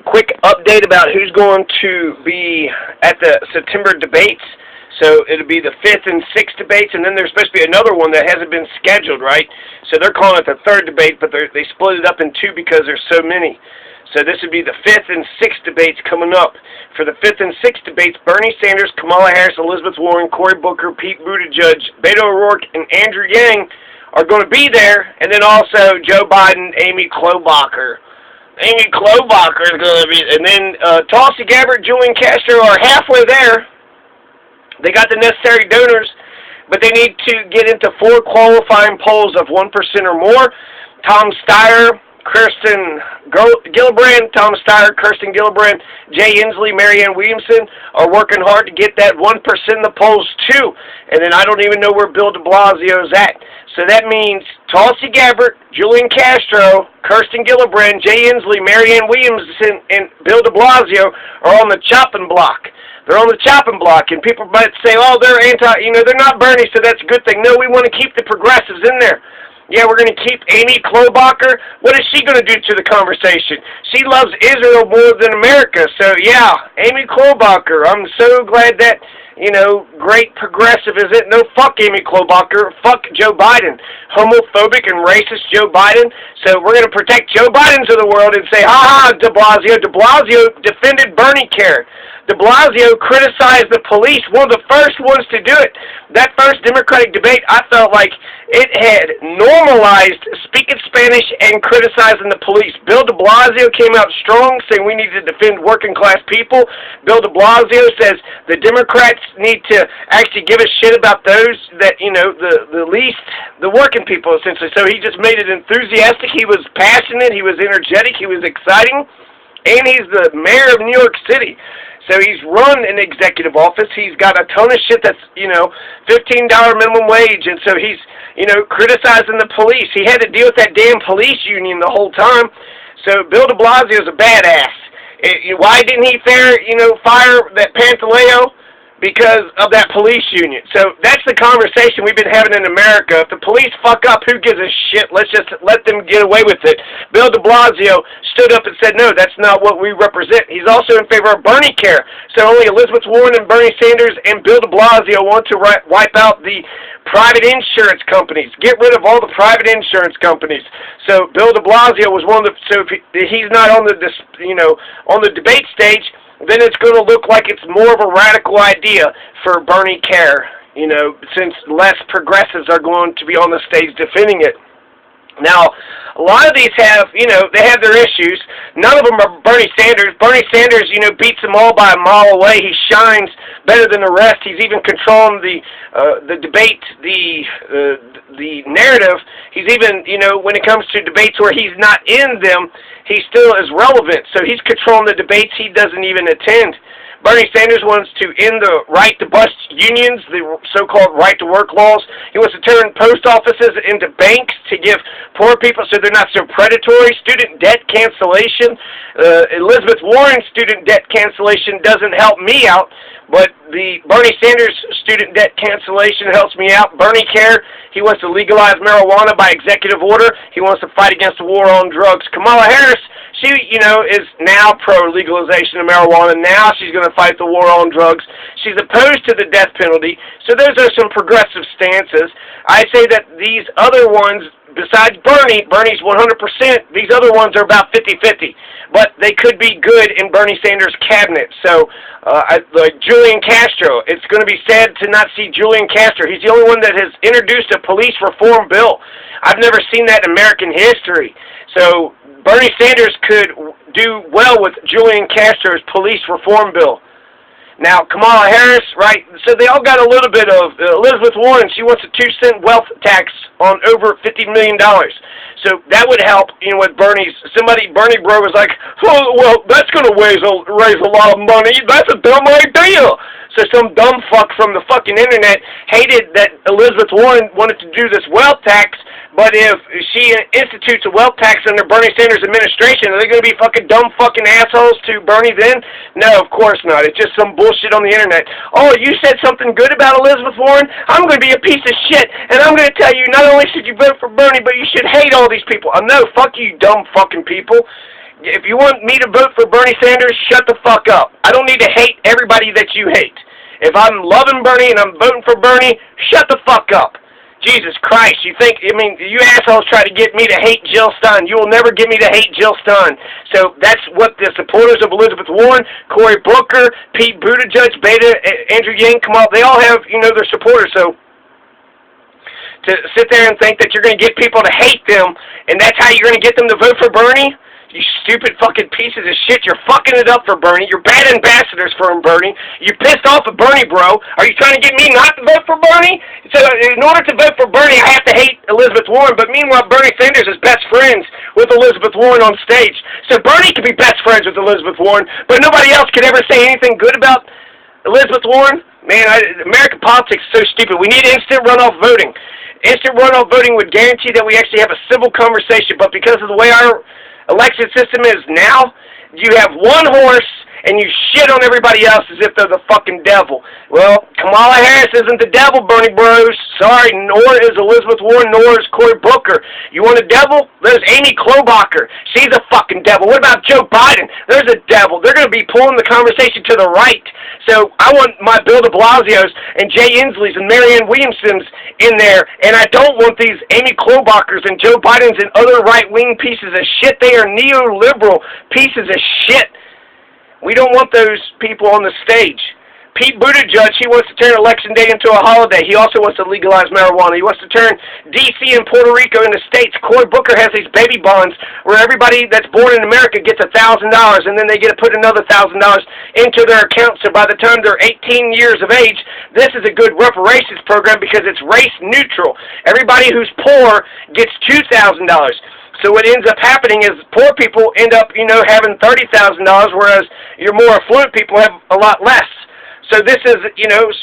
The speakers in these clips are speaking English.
quick update about who's going to be at the September debates. So it'll be the 5th and 6th debates, and then there's supposed to be another one that hasn't been scheduled, right? So they're calling it the 3rd debate, but they split it up in 2 because there's so many. So this would be the 5th and 6th debates coming up. For the 5th and 6th debates, Bernie Sanders, Kamala Harris, Elizabeth Warren, Cory Booker, Pete Buttigieg, Beto O'Rourke, and Andrew Yang are going to be there, and then also Joe Biden, Amy Klobuchar. Amy Klobuchar is going to be, and then Tulsi Gabbard, Julian Castro are halfway there. They got the necessary donors, but they need to get into 4 qualifying polls of 1% or more. Tom Steyer, Kirsten Gillibrand, Tom Steyer, Kirsten Gillibrand, Jay Inslee, Marianne Williamson are working hard to get that 1% in the polls too. And then I don't even know where Bill de Blasio's at. So that means Tulsi Gabbard, Julian Castro, Kirsten Gillibrand, Jay Inslee, Marianne Williamson, and Bill de Blasio are on the chopping block. They're on the chopping block, and people might say, oh, they're they're not Bernie, so that's a good thing. No, we want to keep the progressives in there. Yeah, we're going to keep Amy Klobuchar. What is she going to do to the conversation? She loves Israel more than America. So, yeah, Amy Klobuchar. I'm so glad that, great progressive is it. No, fuck Amy Klobuchar. Fuck Joe Biden. Homophobic and racist Joe Biden. So we're going to protect Joe Biden to the world and say, ha-ha, de Blasio. De Blasio defended Bernie care. De Blasio criticized the police, one of the first ones to do it. That first Democratic debate, I felt like it had normalized speaking Spanish and criticizing the police. Bill de Blasio came out strong, saying we need to defend working-class people. Bill de Blasio says the Democrats need to actually give a shit about those that, the least, the working people, essentially. So he just made it enthusiastic. He was passionate. He was energetic. He was exciting. And he's the mayor of New York City. So he's run an executive office. He's got a ton of shit that's, $15 minimum wage. And so he's, criticizing the police. He had to deal with that damn police union the whole time. So Bill de Blasio is a badass. Why didn't he fire that Pantaleo? Because of that police union. So that's the conversation we've been having in America. If the police fuck up, who gives a shit? Let's just let them get away with it. Bill de Blasio stood up and said, no, that's not what we represent. He's also in favor of Bernie care. So only Elizabeth Warren and Bernie Sanders and Bill de Blasio want to wipe out the private insurance companies. Get rid of all the private insurance companies. So Bill de Blasio was one of the, so if he's not on the, on the debate stage, then it's going to look like it's more of a radical idea for Bernie care, since less progressives are going to be on the stage defending it. Now, a lot of these have, they have their issues. None of them are Bernie Sanders. Bernie Sanders, beats them all by a mile away. He shines better than the rest. He's even controlling the debate, the narrative. He's even, when it comes to debates where he's not in them, he still is relevant. So he's controlling the debates he doesn't even attend. Bernie Sanders wants to end the right to bust unions, the so-called right-to-work laws. He wants to turn post offices into banks to give poor people so they're not so predatory. Student debt cancellation. Elizabeth Warren's student debt cancellation doesn't help me out, but the Bernie Sanders student debt cancellation helps me out. Bernie care, he wants to legalize marijuana by executive order. He wants to fight against the war on drugs. Kamala Harris, she, is now pro-legalization of marijuana. Now she's going to fight the war on drugs. She's opposed to the death penalty. So those are some progressive stances. I say that these other ones, besides Bernie's 100%, these other ones are about 50-50. But they could be good in Bernie Sanders' cabinet. So, like Julian Castro, it's going to be sad to not see Julian Castro. He's the only one that has introduced a police reform bill. I've never seen that in American history. So Bernie Sanders could do well with Julian Castro's police reform bill. Now, Kamala Harris, right, so they all got a little bit of, Elizabeth Warren, she wants a 2-cent wealth tax on over $50 million. So that would help, with Bernie Bro was like, oh, well, that's going to raise a lot of money. That's a dumb idea. So some dumb fuck from the fucking internet hated that Elizabeth Warren wanted to do this wealth tax, but if she institutes a wealth tax under Bernie Sanders' administration, are they going to be fucking dumb fucking assholes to Bernie then? No, of course not. It's just some bullshit on the internet. Oh, you said something good about Elizabeth Warren? I'm going to be a piece of shit, and I'm going to tell you not only should you vote for Bernie, but you should hate all these people. No, fuck you dumb fucking people. If you want me to vote for Bernie Sanders, shut the fuck up. I don't need to hate everybody that you hate. If I'm loving Bernie and I'm voting for Bernie, shut the fuck up. Jesus Christ, you assholes try to get me to hate Jill Stein. You will never get me to hate Jill Stein. So that's what the supporters of Elizabeth Warren, Cory Booker, Pete Buttigieg, Andrew Yang, they all have, their supporters. So to sit there and think that you're going to get people to hate them, and that's how you're going to get them to vote for Bernie, you stupid fucking pieces of shit. You're fucking it up for Bernie. You're bad ambassadors for him, Bernie. You're pissed off at Bernie, bro. Are you trying to get me not to vote for Bernie? So in order to vote for Bernie, I have to hate Elizabeth Warren. But meanwhile, Bernie Sanders is best friends with Elizabeth Warren on stage. So Bernie can be best friends with Elizabeth Warren, but nobody else can ever say anything good about Elizabeth Warren. Man, American politics is so stupid. We need instant runoff voting. Instant runoff voting would guarantee that we actually have a civil conversation, but because of the way our election system is now, you have one horse and you shit on everybody else as if they're the fucking devil. Well, Kamala Harris isn't the devil, Bernie bros. Sorry, nor is Elizabeth Warren, nor is Cory Booker. You want a devil? There's Amy Klobuchar. She's a fucking devil. What about Joe Biden? There's a devil. They're going to be pulling the conversation to the right. So I want my Bill de Blasio's and Jay Inslee's and Marianne Williamson's in there, and I don't want these Amy Klobuchars and Joe Bidens and other right-wing pieces of shit. They are neoliberal pieces of shit. We don't want those people on the stage. Pete Buttigieg, he wants to turn Election Day into a holiday. He also wants to legalize marijuana. He wants to turn D.C. and Puerto Rico into states. Cory Booker has these baby bonds where everybody that's born in America gets $1,000, and then they get to put another $1,000 into their account. So by the time they're 18 years of age, this is a good reparations program because it's race neutral. Everybody who's poor gets $2,000. So what ends up happening is poor people end up, having $30,000, whereas your more affluent people have a lot less. So this is,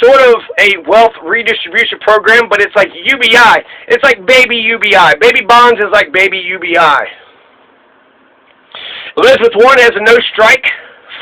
sort of a wealth redistribution program, but it's like UBI. It's like baby UBI. Baby bonds is like baby UBI. Elizabeth Warren has a no-strike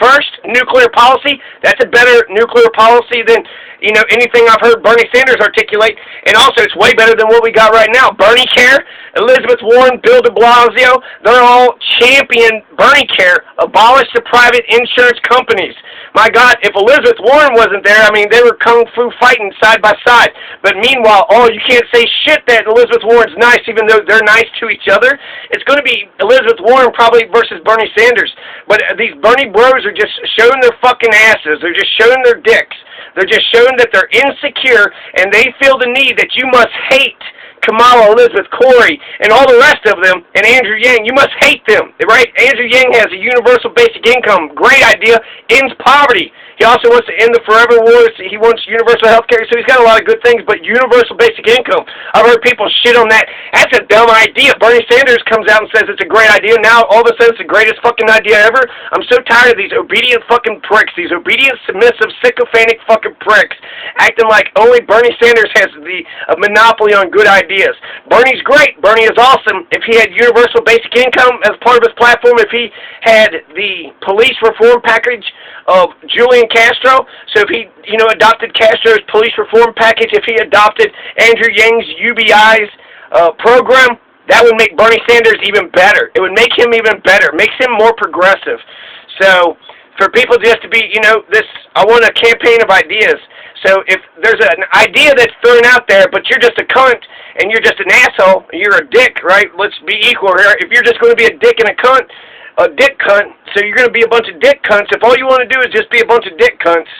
first nuclear policy. That's a better nuclear policy than, anything I've heard Bernie Sanders articulate. And also, it's way better than what we got right now. Bernie Care, Elizabeth Warren, Bill de Blasio, they're all champion Bernie Care. Abolish the private insurance companies. My God, if Elizabeth Warren wasn't there, they were kung fu fighting side by side. But meanwhile, you can't say shit that Elizabeth Warren's nice, even though they're nice to each other. It's going to be Elizabeth Warren probably versus Bernie Sanders. But these Bernie bros are just showing their fucking asses. They're just showing their dicks. They're just showing that they're insecure, and they feel the need that you must hate Kamala, Elizabeth, Cory, and all the rest of them, and Andrew Yang. You must hate them, right? Andrew Yang has a universal basic income. Great idea. Ends poverty. He also wants to end the forever wars. He wants universal health care. So he's got a lot of good things, but universal basic income. I've heard people shit on that. That's a dumb idea. Bernie Sanders comes out and says it's a great idea. Now all of a sudden it's the greatest fucking idea ever. I'm so tired of these obedient fucking pricks, these obedient, submissive, sycophantic fucking pricks, acting like only Bernie Sanders has a monopoly on good ideas. Bernie's great. Bernie is awesome. If he had universal basic income as part of his platform, if he had the police reform package of Julian Castro, so if he, adopted Castro's police reform package, if he adopted Andrew Yang's UBI's program, that would make Bernie Sanders even better. It would make him even better. It makes him more progressive. So for people just to be, I want a campaign of ideas. So if there's an idea that's thrown out there, but you're just a cunt and you're just an asshole, you're a dick, right? Let's be equal here. If you're just going to be a dick and a cunt, a dick cunt, so you're going to be a bunch of dick cunts. If all you want to do is just be a bunch of dick cunts,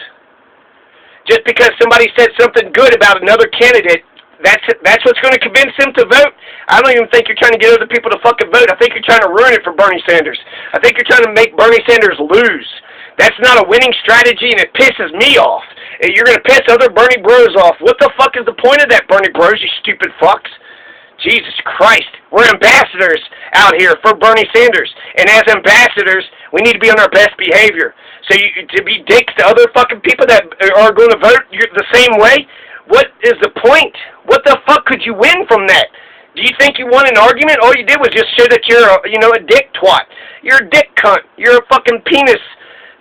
just because somebody said something good about another candidate, that's what's going to convince them to vote. I don't even think you're trying to get other people to fucking vote. I think you're trying to ruin it for Bernie Sanders. I think you're trying to make Bernie Sanders lose. That's not a winning strategy, and it pisses me off. You're going to piss other Bernie bros off. What the fuck is the point of that, Bernie bros, you stupid fucks? Jesus Christ. We're ambassadors out here for Bernie Sanders. And as ambassadors, we need to be on our best behavior. So to be dicks to other fucking people that are going to vote the same way, what is the point? What the fuck could you win from that? Do you think you won an argument? All you did was just show that you're a dick twat. You're a dick cunt. You're a fucking penis,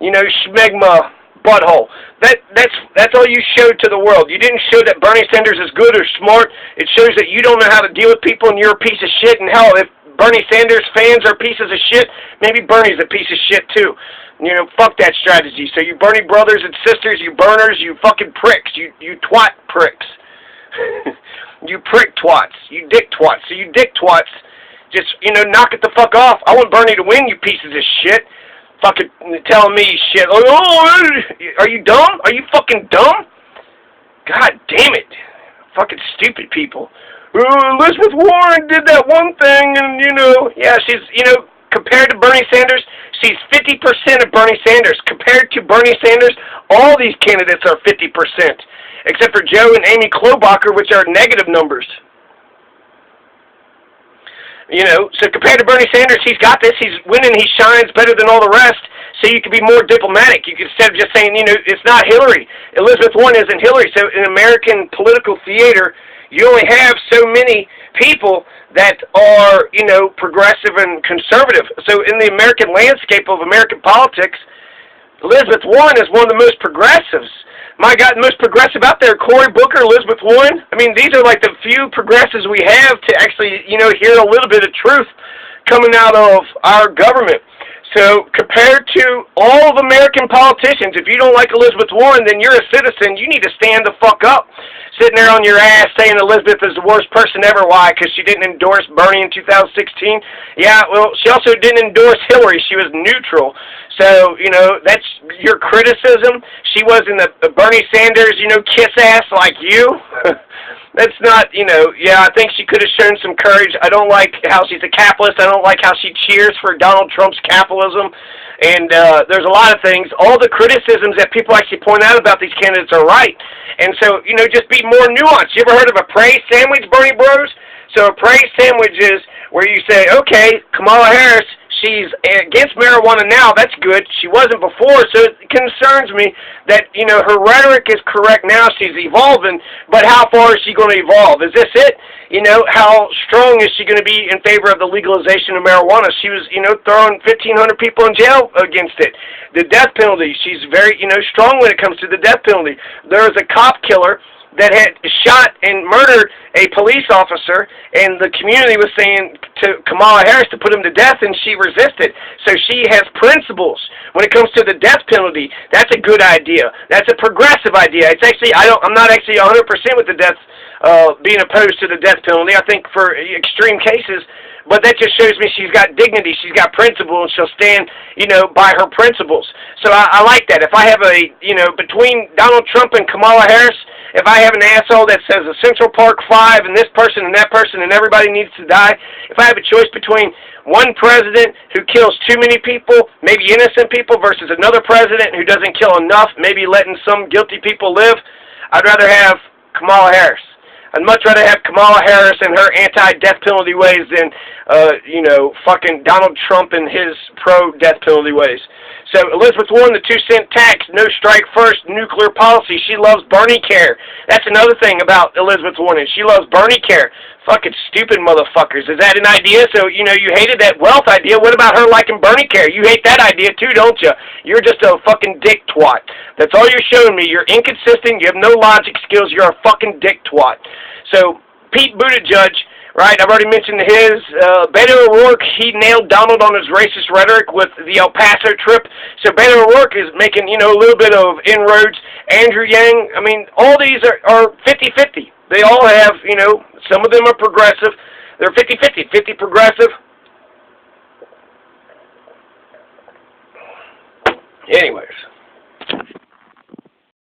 schmegma butthole. That's all you showed to the world. You didn't show that Bernie Sanders is good or smart. It shows that you don't know how to deal with people and you're a piece of shit. And hell, if Bernie Sanders fans are pieces of shit, maybe Bernie's a piece of shit too. You know, fuck that strategy. So you Bernie brothers and sisters, you burners, you fucking pricks, you twat pricks. You prick twats, you dick twats. So you dick twats, just, you know, knock it the fuck off. I want Bernie to win, you pieces of shit. Fucking telling me shit. Oh, are you dumb? Are you fucking dumb? God damn it. Fucking stupid people. Elizabeth Warren did that one thing, and, you know, yeah, she's, you know, compared to Bernie Sanders, she's 50% of Bernie Sanders. Compared to Bernie Sanders, all these candidates are 50%, except for Joe and Amy Klobuchar, which are negative numbers. You know, so compared to Bernie Sanders, he's got this, he's winning, he shines better than all the rest, so you can be more diplomatic. You can, instead of just saying, you know, it's not Hillary. Elizabeth Warren isn't Hillary. So in American political theater, you only have so many people that are, you know, progressive and conservative. So in the American landscape of American politics, Elizabeth Warren is one of the most progressives. My God, the most progressive out there, Cory Booker, Elizabeth Warren. I mean, these are like the few progressives we have to actually, you know, hear a little bit of truth coming out of our government. So compared to all of American politicians, if you don't like Elizabeth Warren, then you're a citizen. You need to stand the fuck up. Sitting there on your ass saying Elizabeth is the worst person ever. Why? Because she didn't endorse Bernie in 2016? Yeah, well, she also didn't endorse Hillary. She was neutral. So, you know, that's your criticism. She wasn't a Bernie Sanders, you know, kiss ass like you. That's not, you know, yeah, I think she could have shown some courage. I don't like how she's a capitalist. I don't like how she cheers for Donald Trump's capitalism. And there's a lot of things. All the criticisms that people actually point out about these candidates are right. And so, you know, just be more nuanced. You ever heard of a praise sandwich, Bernie Bros? So a praise sandwich is where you say, okay, Kamala Harris, she's against marijuana now. That's good. She wasn't before, so it concerns me that, you know, her rhetoric is correct now. She's evolving, but how far is she going to evolve? Is this it? You know, how strong is she going to be in favor of the legalization of marijuana? She was, you know, throwing 1,500 people in jail against it. The death penalty, she's very, you know, strong when it comes to the death penalty. There was a cop killer that had shot and murdered a police officer, and the community was saying to Kamala Harris to put him to death, and she resisted. So she has principles when it comes to the death penalty. That's a good idea. That's a progressive idea. It's actually, I'm not actually 100% with the death, being opposed to the death penalty. I think for extreme cases, but that just shows me she's got dignity, she's got principle, and she'll stand, you know, by her principles. So I like that. If I have a, you know, between Donald Trump and Kamala Harris, if I have an asshole that says a Central Park 5 and this person and that person and everybody needs to die, if I have a choice between one president who kills too many people, maybe innocent people, versus another president who doesn't kill enough, maybe letting some guilty people live, I'd rather have Kamala Harris. I'd much rather have Kamala Harris and her anti-death penalty ways than, you know, fucking Donald Trump and his pro-death penalty ways. So Elizabeth Warren, the 2-cent tax, no strike first, nuclear policy. She loves Bernie care. That's another thing about Elizabeth Warren. She loves Bernie care. Fucking stupid motherfuckers. Is that an idea? So, you know, you hated that wealth idea. What about her liking Bernie care? You hate that idea too, don't you? You're just a fucking dick twat. That's all you're showing me. You're inconsistent. You have no logic skills. You're a fucking dick twat. So, Pete Buttigieg, right, I've already mentioned his. Beto O'Rourke, he nailed Donald on his racist rhetoric with the El Paso trip. So Beto O'Rourke is making, you know, a little bit of inroads. Andrew Yang, I mean, all these are 50-50. They all have, you know, some of them are progressive. They're 50-50, 50 progressive. Anyways.